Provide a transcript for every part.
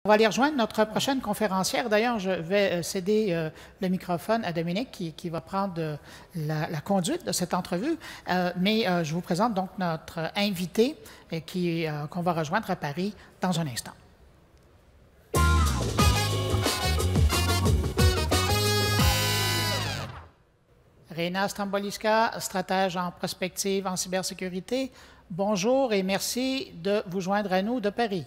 On va aller rejoindre notre prochaine conférencière. D'ailleurs, je vais céder le microphone à Dominique qui va prendre la conduite de cette entrevue. Mais je vous présente donc notre invité qu'on va rejoindre à Paris dans un instant. Reina Stamboliska, stratège en prospective en cybersécurité. Bonjour et merci de vous joindre à nous de Paris.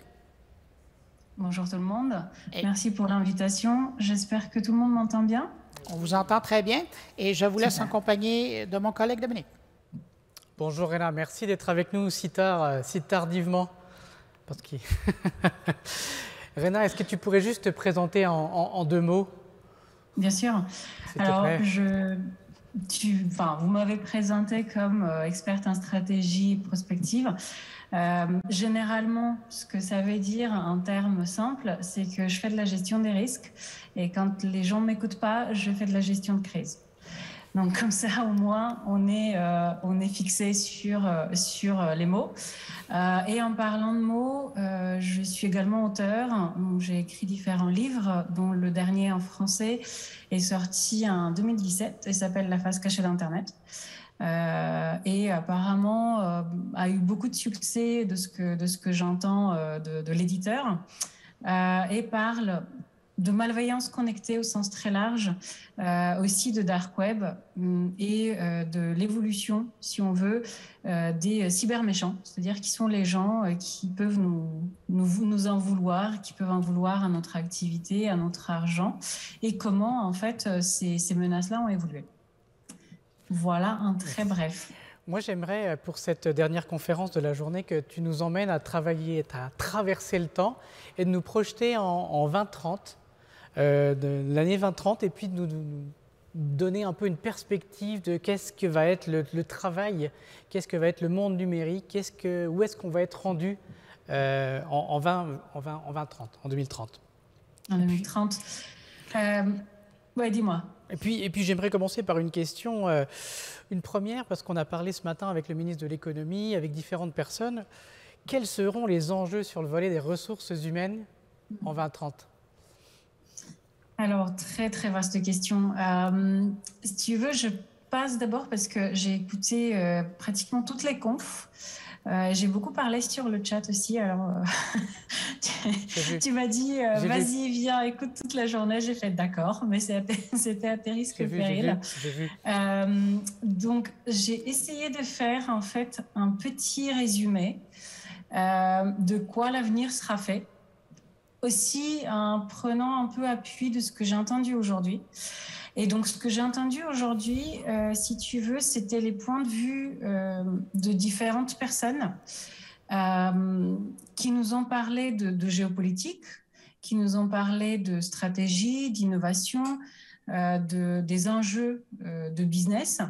Bonjour tout le monde. Merci pour l'invitation. J'espère que tout le monde m'entend bien. On vous entend très bien et je vous laisse en compagnie de mon collègue Dominique. Bonjour Reina, merci d'être avec nous si tardivement. Reina, est-ce que tu pourrais juste te présenter en 2 mots? Bien sûr. Alors, vous m'avez présenté comme experte en stratégie prospective. Généralement, ce que ça veut dire en termes simples, c'est que je fais de la gestion des risques et quand les gens ne m'écoutent pas, je fais de la gestion de crise. Donc comme ça, au moins, on est fixé sur les mots. Et en parlant de mots, je suis également auteure. J'ai écrit différents livres, dont le dernier en français est sorti en 2017 et s'appelle « La face cachée d'Internet ». Et apparemment a eu beaucoup de succès de ce que j'entends de l'éditeur et parle de malveillance connectée au sens très large, aussi de dark web et de l'évolution, si on veut, des cyberméchants, c'est-à-dire qui sont les gens qui peuvent nous en vouloir, qui peuvent en vouloir à notre activité, à notre argent, et comment en fait ces menaces-là ont évolué. Voilà un très bref. Moi, j'aimerais, pour cette dernière conférence de la journée, que tu nous emmènes à travailler, à traverser le temps et de nous projeter en 2030, de l'année 2030, et puis de nous donner un peu une perspective de qu'est-ce que va être le travail, qu'est-ce que va être le monde numérique, où est-ce qu'on va être rendu en 2030, en 2030. En 2030. Ouais, dis-moi. Et puis j'aimerais commencer par une question, une première, parce qu'on a parlé ce matin avec le ministre de l'économie, avec différentes personnes. Quels seront les enjeux sur le volet des ressources humaines en 2030 ? Alors, très très vaste question. Si tu veux, je passe d'abord parce que j'ai écouté pratiquement toutes les confs. J'ai beaucoup parlé sur le chat aussi, alors tu m'as dit vas-y viens écoute toute la journée, j'ai fait d'accord, mais c'était à tes risques et périls. Donc j'ai essayé de faire en fait un petit résumé de quoi l'avenir sera fait, aussi en prenant un peu appui de ce que j'ai entendu aujourd'hui. Et donc, ce que j'ai entendu aujourd'hui, si tu veux, c'était les points de vue de différentes personnes qui nous ont parlé de géopolitique, qui nous ont parlé de stratégie, d'innovation, des enjeux de business,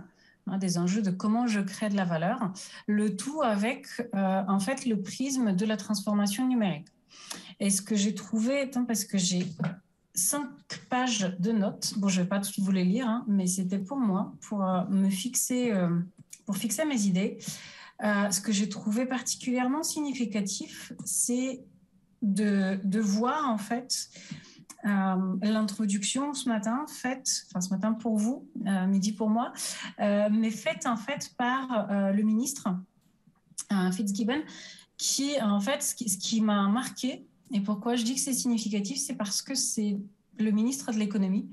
des enjeux de comment je crée de la valeur, le tout avec, en fait, le prisme de la transformation numérique. Et ce que j'ai trouvé, parce que j'ai 5 pages de notes. Bon, je ne vais pas toutes vous les lire, mais c'était pour moi, pour fixer mes idées. Ce que j'ai trouvé particulièrement significatif, c'est de voir en fait l'introduction ce matin pour vous, midi pour moi, mais faite en fait par le ministre Fitzgibbon, qui en fait, ce qui m'a marqué. Et pourquoi je dis que c'est significatif, c'est parce que c'est le ministre de l'économie,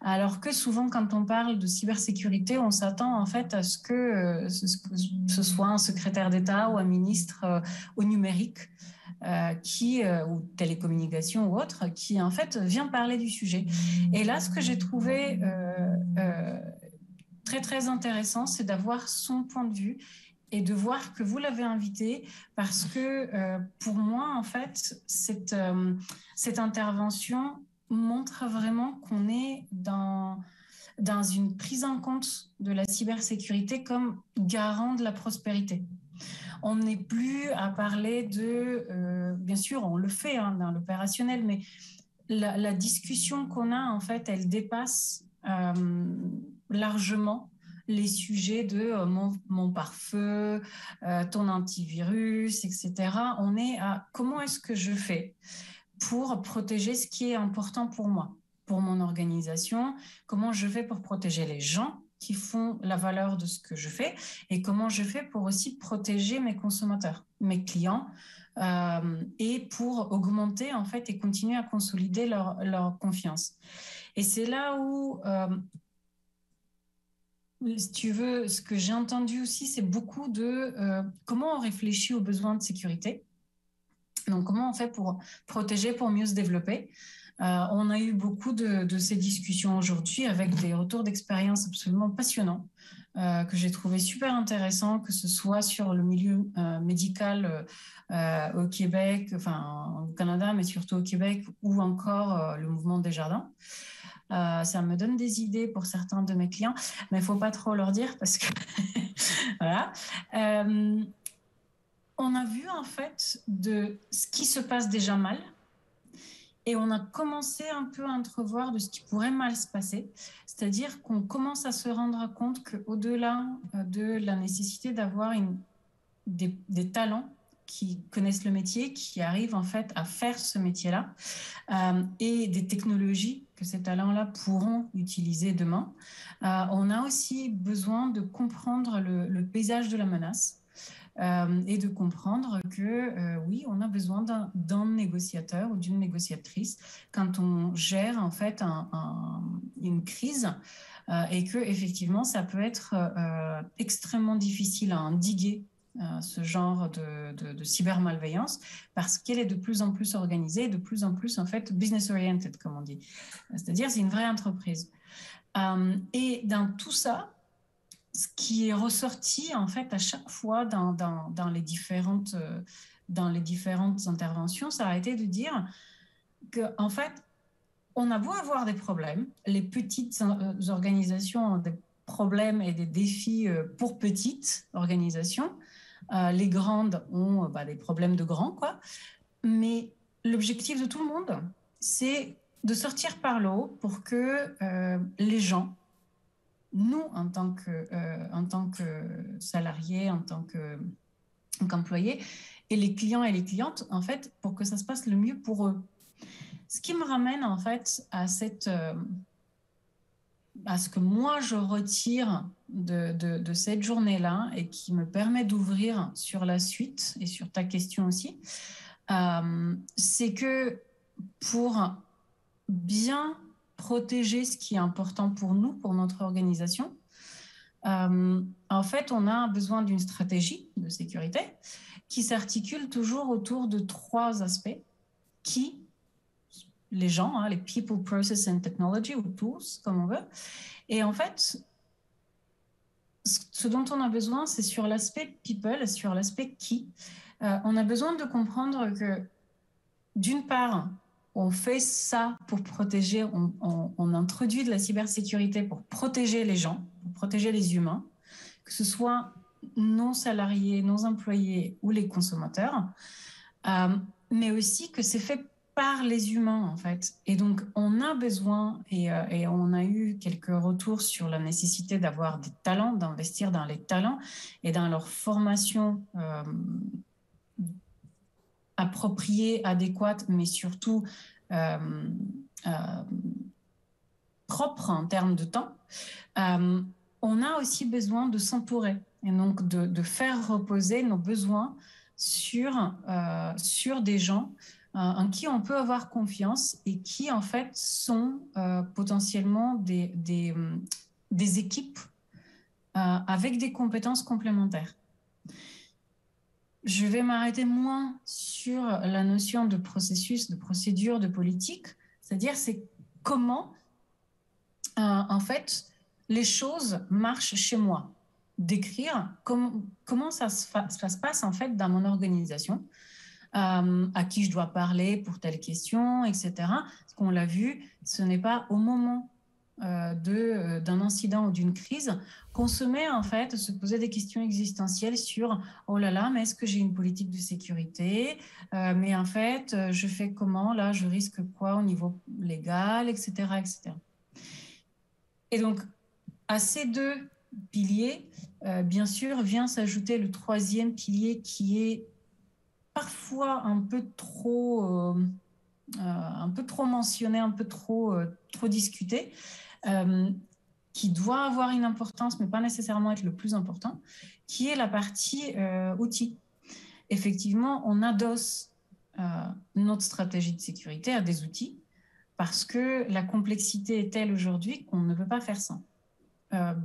alors que souvent quand on parle de cybersécurité, on s'attend en fait à ce que ce soit un secrétaire d'État ou un ministre au numérique, ou télécommunications ou autre, qui en fait vient parler du sujet. Et là, ce que j'ai trouvé très très intéressant, c'est d'avoir son point de vue et de voir que vous l'avez invité, parce que pour moi, en fait, cette intervention montre vraiment qu'on est dans une prise en compte de la cybersécurité comme garant de la prospérité. On n'est plus à parler bien sûr, on le fait dans l'opérationnel, mais la discussion qu'on a, en fait, elle dépasse largement les sujets de mon pare-feu, ton antivirus, etc. On est à comment est-ce que je fais pour protéger ce qui est important pour moi, pour mon organisation, comment je fais pour protéger les gens qui font la valeur de ce que je fais et comment je fais pour aussi protéger mes consommateurs, mes clients, et pour augmenter en fait et continuer à consolider leur confiance. Et c'est là où, si tu veux, ce que j'ai entendu aussi, c'est beaucoup de comment on réfléchit aux besoins de sécurité. Donc, comment on fait pour protéger, pour mieux se développer? On a eu beaucoup de ces discussions aujourd'hui avec des retours d'expérience absolument passionnants que j'ai trouvé super intéressants, que ce soit sur le milieu médical au Québec, enfin au Canada, mais surtout au Québec, ou encore le mouvement Desjardins. Ça me donne des idées pour certains de mes clients, mais il ne faut pas trop leur dire parce que voilà. On a vu en fait de ce qui se passe déjà mal et on a commencé un peu à entrevoir de ce qui pourrait mal se passer. C'est-à-dire qu'on commence à se rendre compte qu'au-delà de la nécessité d'avoir des talents qui connaissent le métier, qui arrivent en fait à faire ce métier-là, et des technologies que ces talents-là pourront utiliser demain, on a aussi besoin de comprendre le paysage de la menace. Et de comprendre que oui, on a besoin d'un négociateur ou d'une négociatrice quand on gère en fait une crise et que effectivement ça peut être extrêmement difficile à endiguer ce genre de cybermalveillance parce qu'elle est de plus en plus organisée, de plus en plus en fait business oriented comme on dit, c'est-à-dire c'est une vraie entreprise. Et dans tout ça, ce qui est ressorti en fait à chaque fois dans les différentes interventions, ça a été de dire que en fait, on a beau avoir des problèmes, les petites organisations ont des problèmes et des défis pour petites organisations, les grandes ont des problèmes de grands, quoi. Mais l'objectif de tout le monde, c'est de sortir par le haut pour que les gens, nous, en tant que salariés, en tant qu'employés, et les clients et les clientes, en fait, pour que ça se passe le mieux pour eux. Ce qui me ramène, en fait, à ce que moi, je retire de cette journée-là et qui me permet d'ouvrir sur la suite et sur ta question aussi, c'est que pour bien protéger ce qui est important pour nous, pour notre organisation. En fait, on a besoin d'une stratégie de sécurité qui s'articule toujours autour de 3 aspects qui, les gens, les people, process and technology, ou tools, comme on veut. Et en fait, ce dont on a besoin, c'est sur l'aspect people, sur l'aspect qui. On a besoin de comprendre que, d'une part, on fait ça pour protéger, on introduit de la cybersécurité pour protéger les gens, pour protéger les humains, que ce soit nos salariés, nos employés ou les consommateurs, mais aussi que c'est fait par les humains en fait. Et donc on a besoin, et on a eu quelques retours sur la nécessité d'avoir des talents, d'investir dans les talents et dans leur formation appropriée, adéquate, mais surtout propre en termes de temps. On a aussi besoin de s'entourer et donc de faire reposer nos besoins sur des gens en qui on peut avoir confiance et qui en fait sont potentiellement des équipes avec des compétences complémentaires. Je vais m'arrêter moins sur la notion de processus, de procédure, de politique, c'est-à-dire c'est comment en fait les choses marchent chez moi. Décrire comment ça se passe en fait dans mon organisation, à qui je dois parler pour telle question, etc. Parce qu'on l'a vu, ce n'est pas au moment d'un incident ou d'une crise qu'on se met en fait à se poser des questions existentielles sur oh là là, mais est-ce que j'ai une politique de sécurité, mais en fait je fais comment là, je risque quoi au niveau légal, etc., etc. Et donc à ces 2 piliers, bien sûr vient s'ajouter le 3e pilier qui est parfois un peu trop un peu trop mentionné, un peu trop discuté, qui doit avoir une importance, mais pas nécessairement être le plus important, qui est la partie outils. Effectivement, on adosse notre stratégie de sécurité à des outils parce que la complexité est telle aujourd'hui qu'on ne peut pas faire sans.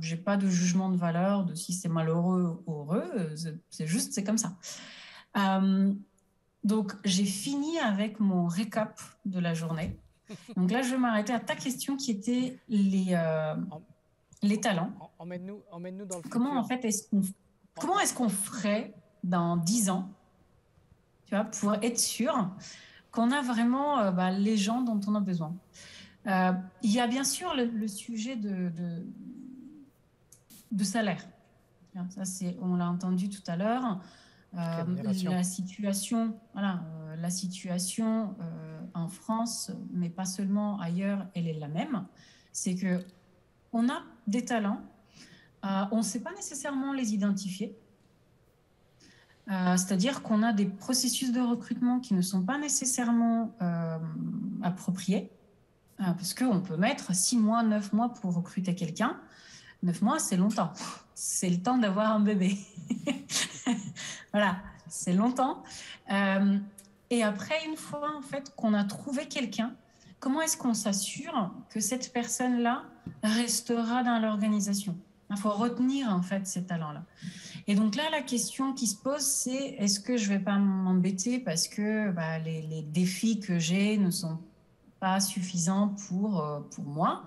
J'ai pas de jugement de valeur de si c'est malheureux ou heureux, c'est comme ça. Donc, j'ai fini avec mon récap de la journée. Donc là, je vais m'arrêter à ta question qui était les talents. Emmène-nous dans le futur. Comment, en fait, comment est-ce qu'on ferait dans 10 ans, tu vois, pour être sûr qu'on a vraiment les gens dont on a besoin. Il y a bien sûr le sujet de salaire. Ça, on l'a entendu tout à l'heure. La situation, la situation en France, mais pas seulement ailleurs, elle est la même. C'est que on a des talents, on ne sait pas nécessairement les identifier. C'est-à-dire qu'on a des processus de recrutement qui ne sont pas nécessairement appropriés, parce qu'on peut mettre 6 mois, 9 mois pour recruter quelqu'un. 9 mois, c'est longtemps. C'est le temps d'avoir un bébé. Voilà, c'est longtemps. Et après, une fois en fait, qu'on a trouvé quelqu'un, comment est-ce qu'on s'assure que cette personne-là restera dans l'organisation? Il faut retenir en fait ces talents-là. Et donc là, la question qui se pose, c'est est-ce que je ne vais pas m'embêter parce que les défis que j'ai ne sont pas suffisants pour moi?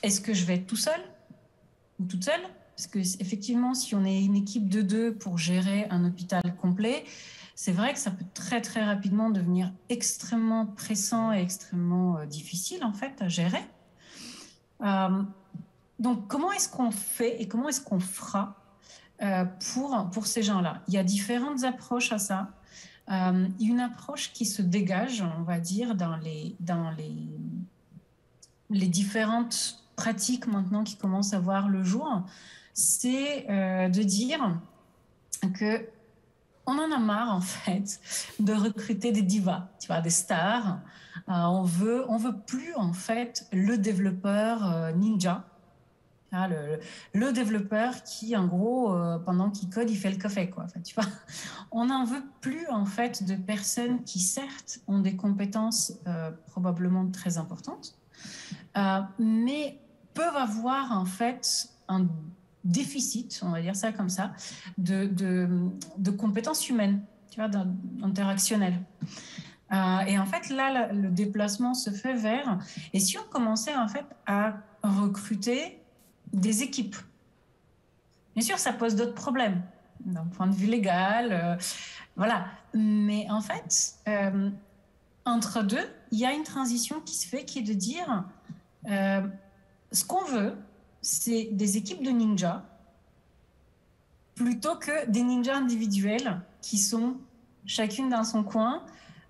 Est-ce que je vais être tout seul ou toute seule? Parce qu'effectivement, si on est une équipe de 2 pour gérer un hôpital complet, c'est vrai que ça peut très, très rapidement devenir extrêmement pressant et extrêmement difficile, en fait, à gérer. Donc, comment est-ce qu'on fait et comment est-ce qu'on fera pour ces gens-là? Il y a différentes approches à ça. Une approche qui se dégage, on va dire, dans les différentes pratiques maintenant qui commencent à voir le jour, c'est de dire que on en a marre en fait de recruter des divas, tu vois, des stars. On veut plus en fait le développeur ninja, le développeur qui en gros pendant qu'il code il fait le café quoi. Enfin, tu vois, on n'en veut plus en fait de personnes qui certes ont des compétences probablement très importantes, mais peuvent avoir en fait un déficit, on va dire ça comme ça, de compétences humaines, tu vois, interactionnelles. Et en fait, là, le déplacement se fait vers... Et si on commençait en fait à recruter des équipes, bien sûr, ça pose d'autres problèmes, d'un point de vue légal, voilà. Mais en fait, entre deux, il y a une transition qui se fait, qui est de dire... ce qu'on veut, c'est des équipes de ninjas plutôt que des ninjas individuels qui sont chacune dans son coin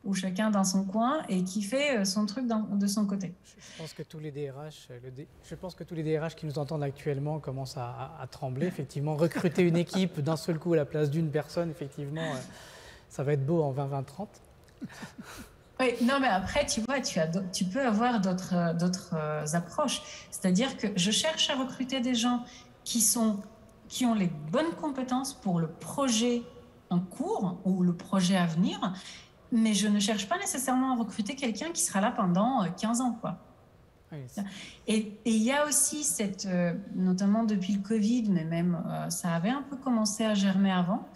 ou chacun dans son coin et qui fait son truc de son côté. Je pense que tous les DRH qui nous entendent actuellement commencent à trembler. Effectivement, recruter une équipe d'un seul coup à la place d'une personne, effectivement, ça va être beau en 20-20-30. Oui, non, mais après, tu vois, tu peux avoir d'autres approches. C'est-à-dire que je cherche à recruter des gens qui ont les bonnes compétences pour le projet en cours ou le projet à venir, mais je ne cherche pas nécessairement à recruter quelqu'un qui sera là pendant 15 ans, quoi. Oui. Et il y a aussi notamment depuis le Covid, mais même ça avait un peu commencé à germer avant,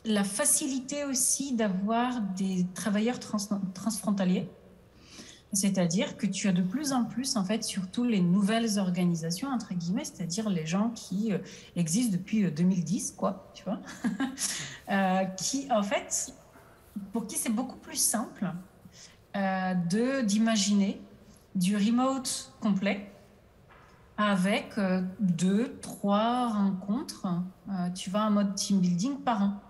la facilité aussi d'avoir des travailleurs transfrontaliers, c'est-à-dire que tu as de plus en plus, en fait, surtout les nouvelles organisations, entre guillemets, c'est-à-dire les gens qui existent depuis 2010, quoi, tu vois, qui, en fait, pour qui c'est beaucoup plus simple d'imaginer du remote complet avec 2, 3 rencontres, tu vas en mode team building par an.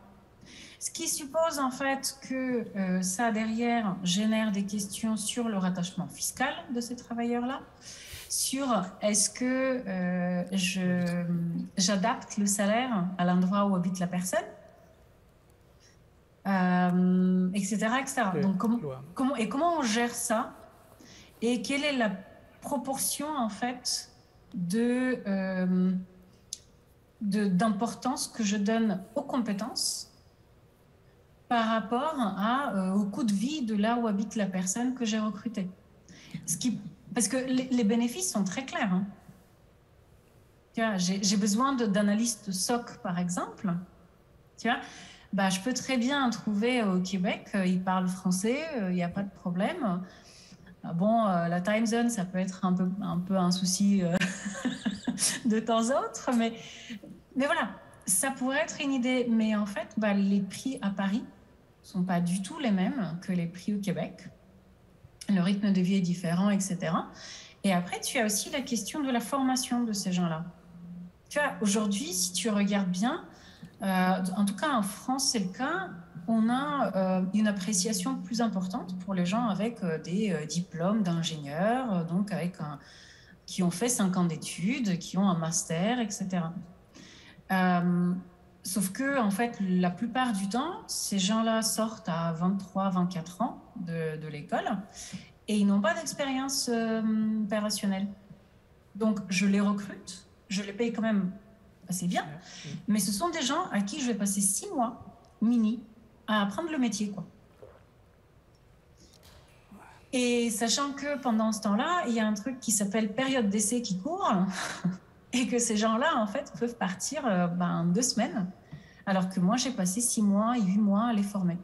Ce qui suppose en fait que ça derrière génère des questions sur le rattachement fiscal de ces travailleurs-là, sur est-ce que j'adapte le salaire à l'endroit où habite la personne. etc., etc. Donc, comment on gère ça et quelle est la proportion, en fait, d'importance que je donne aux compétences par rapport au coût de vie de là où habite la personne que j'ai recrutée. Parce que les bénéfices sont très clairs. Hein. Tu vois, j'ai besoin d'analystes SOC, par exemple. Tu vois, je peux très bien trouver au Québec, ils parlent français, il n'y a pas de problème. Bon, la time zone, ça peut être un peu un souci de temps en temps, mais voilà, ça pourrait être une idée. Mais en fait, les prix à Paris ne sont pas du tout les mêmes que les prix au Québec. Le rythme de vie est différent, etc. Et après, tu as aussi la question de la formation de ces gens-là. Tu vois, aujourd'hui, si tu regardes bien, en tout cas en France, c'est le cas, on a une appréciation plus importante pour les gens avec des diplômes d'ingénieurs, donc qui ont fait 5 ans d'études, qui ont un master, etc. Sauf que, en fait, la plupart du temps, ces gens-là sortent à 23, 24 ans de l'école et ils n'ont pas d'expérience opérationnelle. Donc, je les recrute, je les paye quand même assez bien, mais ce sont des gens à qui je vais passer 6 mois à apprendre le métier, quoi. Et sachant que pendant ce temps-là, il y a un truc qui s'appelle période d'essai qui court et que ces gens-là, en fait, peuvent partir 2 semaines, alors que moi, j'ai passé 6 mois, 8 mois à les former.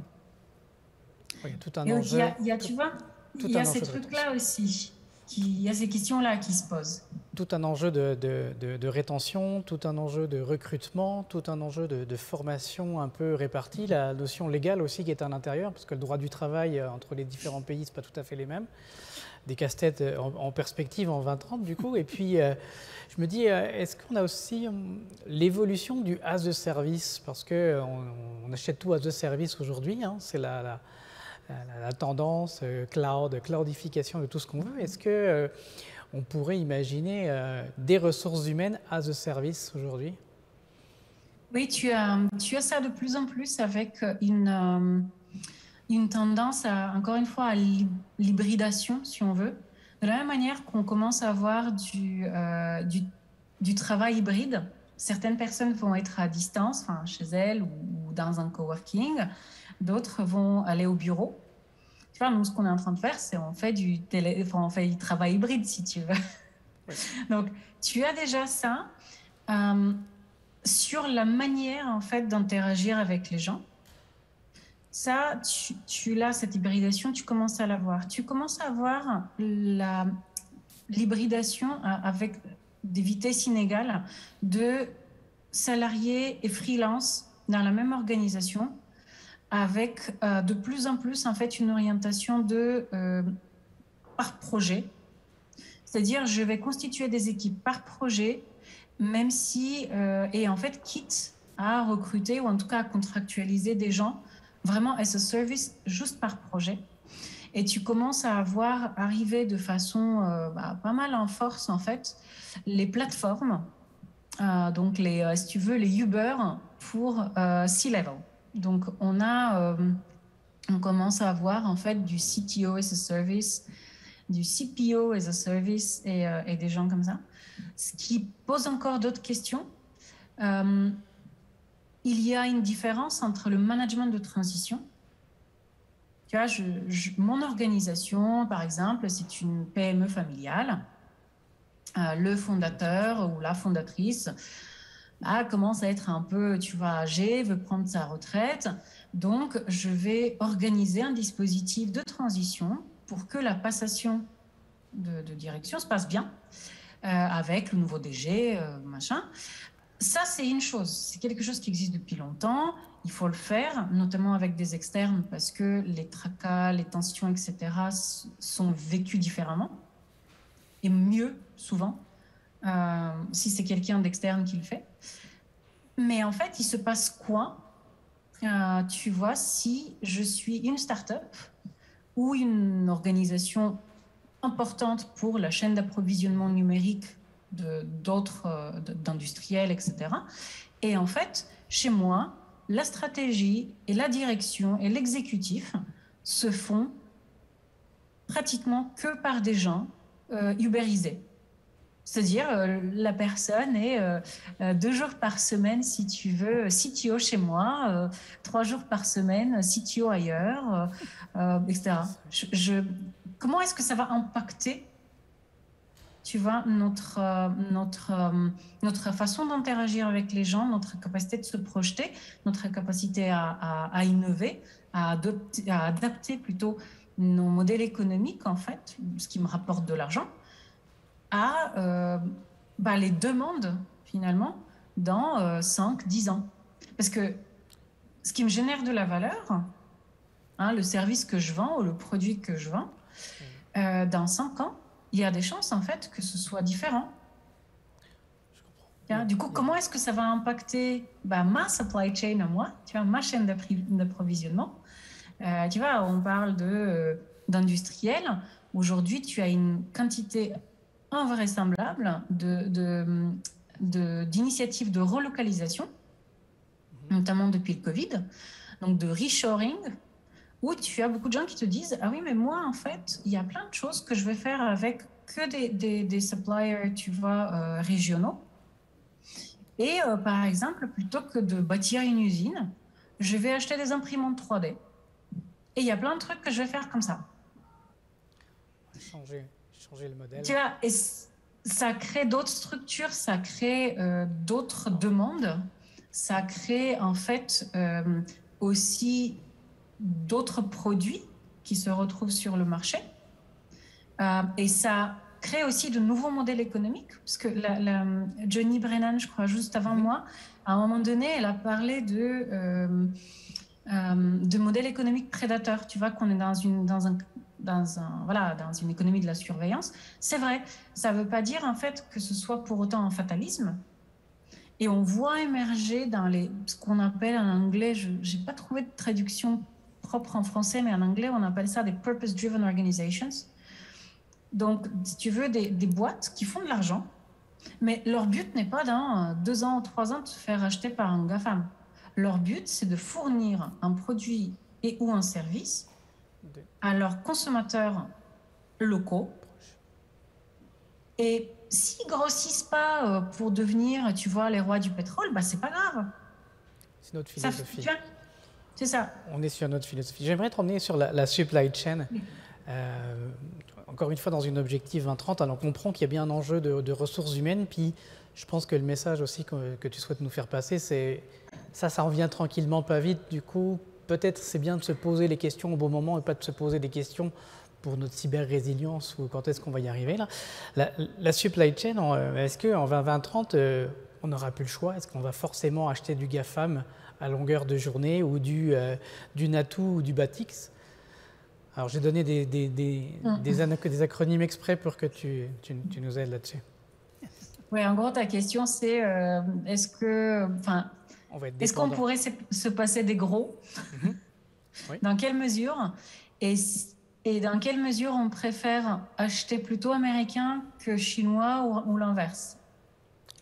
Oui, tout un enjeu. Tu vois, il y a ces trucs-là aussi. Il y a ces questions-là qui se posent. Tout un enjeu de rétention, tout un enjeu de recrutement, tout un enjeu de formation un peu répartie, la notion légale aussi qui est à l'intérieur, parce que le droit du travail entre les différents pays, ce n'est pas tout à fait les mêmes. Des casse-têtes en perspective en 2030 du coup. Et puis, je me dis, est-ce qu'on a aussi l'évolution du as a service? Parce qu'on achète tout as a service aujourd'hui, hein, c'est la tendance cloudification de tout ce qu'on veut. Est-ce qu'on pourrait imaginer des ressources humaines as a service aujourd'hui? Oui, tu as ça de plus en plus avec une tendance encore une fois, à l'hybridation, si on veut. De la même manière qu'on commence à avoir du travail hybride, certaines personnes vont être à distance, chez elles ou dans un coworking. D'autres vont aller au bureau. Tu vois, nous, ce qu'on est en train de faire, c'est on fait du travail hybride, si tu veux. Oui. Donc, tu as déjà ça sur la manière, en fait, d'interagir avec les gens. Ça, tu l'as, cette hybridation, tu commences à l'avoir. Tu commences à avoir l'hybridation avec des vitesses inégales de salariés et freelance dans la même organisation, avec de plus en plus en fait une orientation par projet. C'est-à-dire, je vais constituer des équipes par projet, même si, et en fait, quitte à recruter ou en tout cas à contractualiser des gens vraiment as a service juste par projet. Et tu commences à avoir arrivé de façon pas mal en force, en fait, les plateformes, donc si tu veux, les Uber pour C-level. Donc, on commence à avoir en fait du CTO as a service, du CPO as a service et des gens comme ça. Ce qui pose encore d'autres questions. Il y a une différence entre le management de transition. Tu vois, mon organisation, par exemple, c'est une PME familiale. Le fondateur ou la fondatrice commence à être un peu, tu vois, âgé, veut prendre sa retraite. Donc, je vais organiser un dispositif de transition pour que la passation de direction se passe bien avec le nouveau DG, machin. Ça, c'est une chose. C'est quelque chose qui existe depuis longtemps. Il faut le faire, notamment avec des externes, parce que les tracas, les tensions, etc., sont vécus différemment et mieux, souvent, si c'est quelqu'un d'externe qui le fait. Mais en fait, il se passe quoi, tu vois, si je suis une start-up ou une organisation importante pour la chaîne d'approvisionnement numérique d'industriels, etc. Et en fait, chez moi, la stratégie et la direction et l'exécutif se font pratiquement que par des gens ubérisés. C'est-à-dire, la personne est 2 jours par semaine, si tu veux, CTO chez moi, 3 jours par semaine, CTO ailleurs, etc. Comment est-ce que ça va impacter, tu vois, notre façon d'interagir avec les gens, notre capacité de se projeter, notre capacité à innover, à adapter plutôt nos modèles économiques, en fait, ce qui me rapporte de l'argent, à les demandes, finalement, dans 5-10 ans. Parce que ce qui me génère de la valeur, le service que je vends ou le produit que je vends, dans 5 ans, il y a des chances, en fait, que ce soit différent. Du coup, comment est-ce que ça va impacter ma supply chain à moi, tu vois, ma chaîne d'approvisionnement? Tu vois, on parle d'industriels. Aujourd'hui, tu as une quantité invraisemblable d'initiatives de relocalisation, notamment depuis le Covid, donc de reshoring, où tu as beaucoup de gens qui te disent « Ah oui, mais moi, en fait, il y a plein de choses que je vais faire avec que des suppliers, tu vois, régionaux. Et par exemple, plutôt que de bâtir une usine, je vais acheter des imprimantes 3D. Et il y a plein de trucs que je vais faire comme ça. » Changer le modèle. Tu vois, et ça crée d'autres structures, ça crée d'autres demandes, ça crée en fait aussi d'autres produits qui se retrouvent sur le marché. Et ça crée aussi de nouveaux modèles économiques, parce que Johnny Brennan, je crois, juste avant moi, à un moment donné, elle a parlé de modèles économiques prédateurs. Tu vois qu'on est dans une économie de la surveillance. C'est vrai, ça ne veut pas dire en fait que ce soit pour autant un fatalisme. Et on voit émerger dans ce qu'on appelle en anglais, je n'ai pas trouvé de traduction propre en français, mais en anglais, on appelle ça des purpose-driven organizations. Donc, si tu veux, des boîtes qui font de l'argent, mais leur but n'est pas dans 2 ans ou 3 ans de se faire acheter par un GAFAM. Leur but, c'est de fournir un produit et ou un service à leurs consommateurs locaux. Et s'ils grossissent pas pour devenir, tu vois, les rois du pétrole, c'est pas grave. C'est notre philosophie. C'est ça. On est sur notre philosophie. J'aimerais te ramener sur la supply chain. Oui. Encore une fois, dans une objectif 2030, alors on comprend qu'il y a bien un enjeu de ressources humaines. Puis, je pense que le message aussi que tu souhaites nous faire passer, c'est ça en vient tranquillement, pas vite. Du coup, peut-être c'est bien de se poser les questions au bon moment et pas de se poser des questions pour notre cyber-résilience ou quand est-ce qu'on va y arriver. Là. La supply chain, est-ce qu'en 2030, on n'aura plus le choix? Est-ce qu'on va forcément acheter du GAFAM à longueur de journée ou du Natou ou du Batix? Alors, j'ai donné des acronymes exprès pour que tu nous aides là-dessus. Oui, en gros, ta question, c'est est-ce qu'on pourrait se passer des gros? Oui. Dans quelle mesure? Et dans quelle mesure on préfère acheter plutôt américain que chinois ou l'inverse?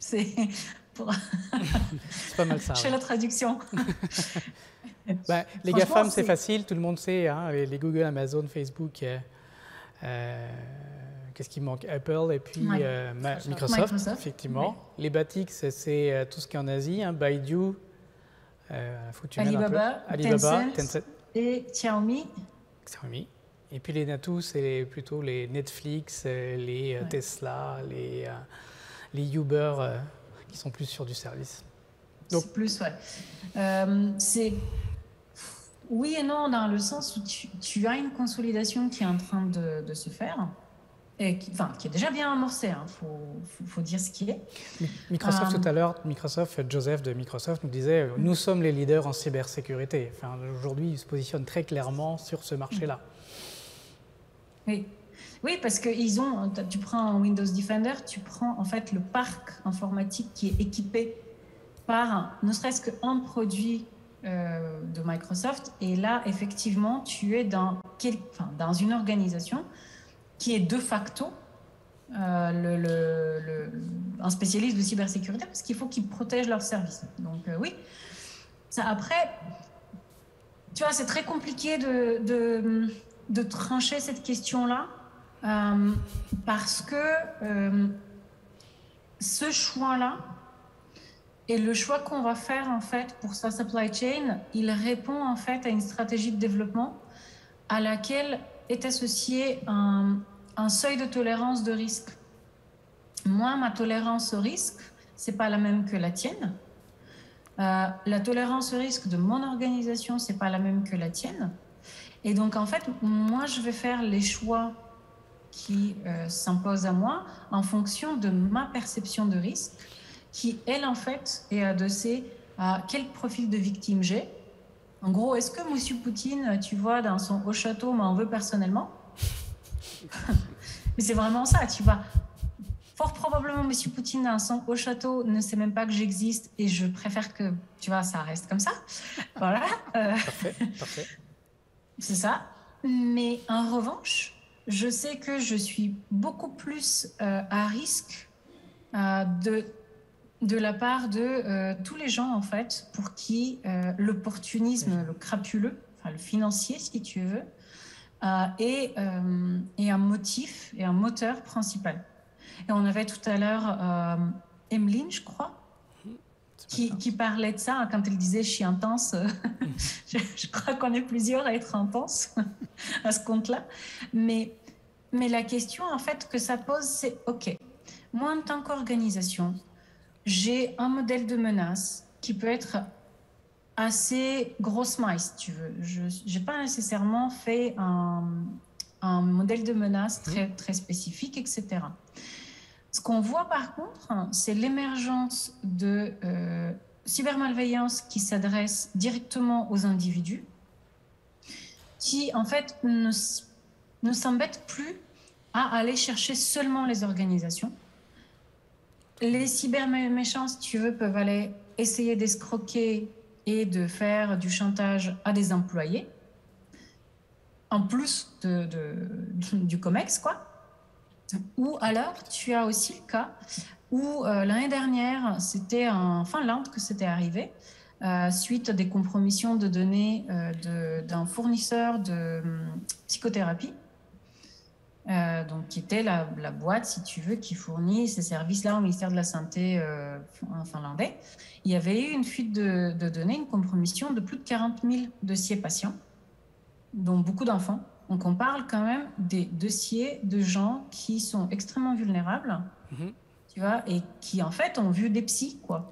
C'est pas mal ça. Je fais la traduction. Les GAFAM, c'est facile, tout le monde sait, hein, les Google, Amazon, Facebook, qu'est-ce qui manque? Apple et puis Microsoft, effectivement. Oui. Les Batix, c'est tout ce qui est en Asie, hein, Baidu, Alibaba, Tencent et Xiaomi. Et puis les Natou, c'est plutôt les Netflix, les Tesla, les Uber, qui sont plus sur du service. Donc plus, c'est oui et non dans le sens où tu as une consolidation qui est en train de se faire et qui est déjà bien amorcée. Faut dire ce qui est. Microsoft tout à l'heure, Joseph de Microsoft nous disait nous sommes les leaders en cybersécurité. Aujourd'hui, ils se positionnent très clairement sur ce marché-là. Oui, parce que tu prends un Windows Defender, tu prends en fait le parc informatique qui est équipé par ne serait-ce qu'un produit de Microsoft. Et là, effectivement, tu es dans une organisation qui est de facto un spécialiste de cybersécurité parce qu'il faut qu'ils protègent leurs services. Donc oui, Ça, après, tu vois, c'est très compliqué de trancher cette question-là parce que ce choix-là et le choix qu'on va faire en fait pour sa supply chain, il répond en fait à une stratégie de développement à laquelle est associé un seuil de tolérance de risque. Moi, ma tolérance au risque, c'est pas la même que la tienne. La tolérance au risque de mon organisation, c'est pas la même que la tienne. Et donc, en fait, moi, je vais faire les choix qui s'imposent à moi en fonction de ma perception de risque, qui, elle, en fait, est adossée à quel profil de victime j'ai. En gros, est-ce que M. Poutine, tu vois, dans son haut château, m'en veut personnellement? Mais c'est vraiment ça, tu vois. Fort probablement, M. Poutine, dans son haut château, ne sait même pas que j'existe et je préfère que, tu vois, ça reste comme ça. Voilà. Parfait, parfait. C'est ça. Mais en revanche, je sais que je suis beaucoup plus à risque de la part de tous les gens, en fait, pour qui l'opportunisme, le crapuleux, enfin le financier, si tu veux, est un motif et un moteur principal. Et on avait tout à l'heure Emeline, je crois, qui parlait de ça quand elle disait « je suis intense ». Je crois qu'on est plusieurs à être intenses à ce compte-là. Mais la question, en fait, que ça pose, c'est « ok, moi, en tant qu'organisation, j'ai un modèle de menace qui peut être assez grosse maille, si tu veux. Je n'ai pas nécessairement fait un modèle de menace très, très spécifique, etc. Ce qu'on voit par contre, c'est l'émergence de cybermalveillance qui s'adresse directement aux individus, qui en fait ne s'embêtent plus à aller chercher seulement les organisations. Les cyberméchants, si tu veux, peuvent aller essayer d'escroquer et de faire du chantage à des employés, en plus du COMEX, quoi. Ou alors, tu as aussi le cas où l'année dernière, c'était en Finlande que c'était arrivé, suite à des compromissions de données d'un fournisseur de psychothérapie, donc qui était la boîte, si tu veux, qui fournit ces services-là au ministère de la Santé finlandais. Il y avait eu une fuite de données, une compromission de plus de 40 000 dossiers patients, dont beaucoup d'enfants. Donc, on parle quand même des dossiers de gens qui sont extrêmement vulnérables, tu vois, et qui, en fait, ont vu des psys, quoi,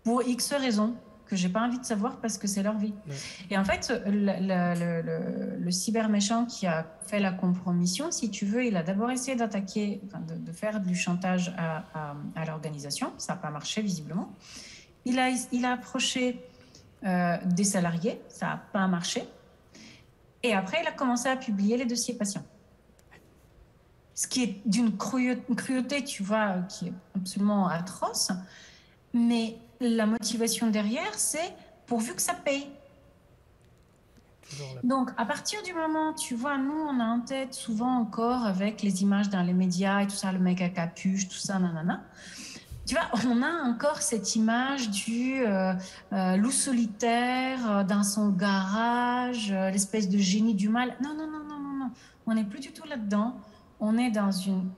pour X raisons que j'ai pas envie de savoir parce que c'est leur vie. Ouais. Et en fait, le cyberméchant qui a fait la compromission, si tu veux, il a d'abord essayé d'attaquer, enfin, de faire du chantage à l'organisation. Ça n'a pas marché, visiblement. Il a approché des salariés. Ça n'a pas marché. Et après, il a commencé à publier les dossiers patients. Ce qui est d'une cruauté, tu vois, qui est absolument atroce. Mais la motivation derrière, c'est pourvu que ça paye. Donc, à partir du moment, tu vois, nous, on a en tête souvent encore avec les images dans les médias et tout ça, le mec à capuche, tout ça, nanana. Tu vois, on a encore cette image du loup solitaire dans son garage, l'espèce de génie du mal. Non. On n'est plus du tout là-dedans. On est dans une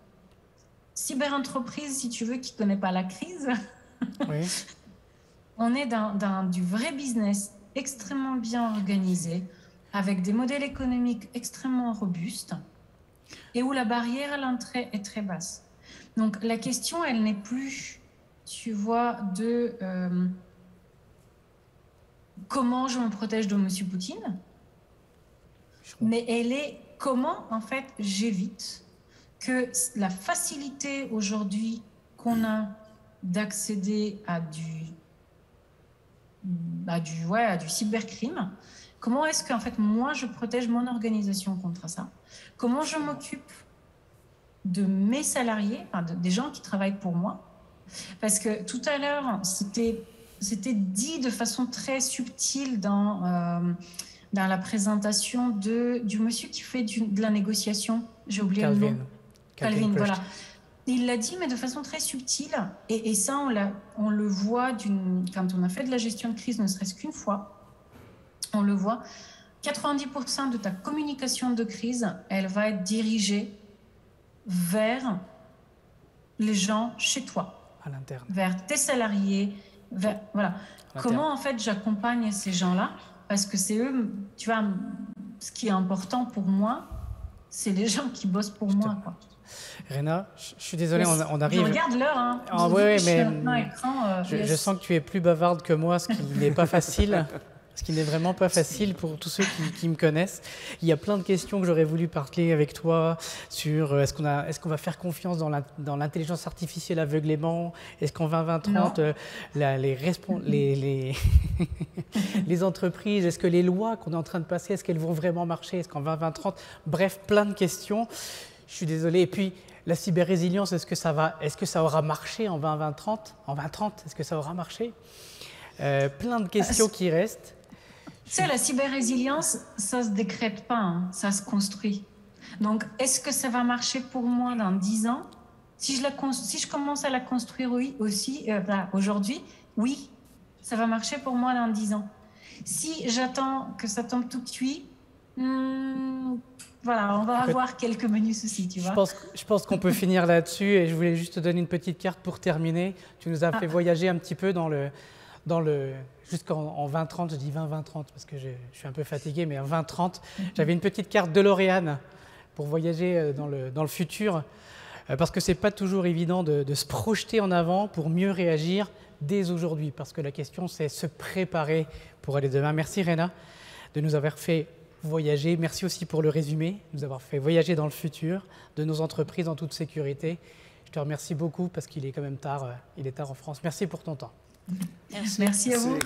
cyber-entreprise, si tu veux, qui ne connaît pas la crise. Oui. On est dans du vrai business extrêmement bien organisé, avec des modèles économiques extrêmement robustes et où la barrière à l'entrée est très basse. Donc, la question, elle n'est plus, tu vois, de comment je me protège de M. Poutine, mais elle est comment, en fait, j'évite que la facilité aujourd'hui qu'on a d'accéder à du cybercrime, comment est-ce qu'en fait, moi, je protège mon organisation contre ça? Comment je m'occupe de mes salariés, enfin, des gens qui travaillent pour moi? Parce que tout à l'heure, c'était dit de façon très subtile dans la présentation du monsieur qui fait de la négociation. J'ai oublié le nom. Calvin, voilà. Il l'a dit, mais de façon très subtile. Et ça, on le voit quand on a fait de la gestion de crise, ne serait-ce qu'une fois, on le voit. 90% de ta communication de crise, elle va être dirigée vers les gens chez toi, à l'interne, vers tes salariés, voilà. Comment en fait j'accompagne ces gens-là, parce que c'est eux, tu vois, ce qui est important pour moi, c'est les gens qui bossent pour moi, quoi. Réna, je suis désolé, on arrive. Je regarde l'heure, hein. Ah, oui, mais je sens que tu es plus bavarde que moi, ce qui n'est pas facile. Ce qui n'est vraiment pas facile pour tous ceux qui me connaissent. Il y a plein de questions que j'aurais voulu parler avec toi sur est-ce qu'on va faire confiance dans l'intelligence artificielle aveuglément? Est-ce qu'en 2030, les entreprises, est-ce que les lois qu'on est en train de passer, est-ce qu'elles vont vraiment marcher? Est-ce qu'en 2030, bref, plein de questions. Je suis désolé. Et puis, la cyber-résilience, est-ce que ça aura marché en 2030? En 2030, est-ce que ça aura marché? Plein de questions qui restent. Tu sais, la cyber-résilience, ça ne se décrète pas, hein, ça se construit. Donc, est-ce que ça va marcher pour moi dans 10 ans? Si je commence à la construire aujourd'hui, oui, ça va marcher pour moi dans 10 ans. Si j'attends que ça tombe tout cuit, voilà, on va avoir quelques menus soucis, tu vois. Je pense qu'on peut finir là-dessus et je voulais juste te donner une petite carte pour terminer. Tu nous as fait voyager un petit peu jusqu'en 2030, je dis 2030 parce que je suis un peu fatigué, mais en 2030, j'avais une petite carte DeLorean pour voyager dans le futur, parce que ce n'est pas toujours évident de se projeter en avant pour mieux réagir dès aujourd'hui, parce que la question, c'est se préparer pour aller demain. Merci Réna de nous avoir fait voyager. Merci aussi pour le résumé, de nous avoir fait voyager dans le futur de nos entreprises en toute sécurité. Je te remercie beaucoup parce qu'il est quand même tard, il est tard en France. Merci pour ton temps. Merci à vous.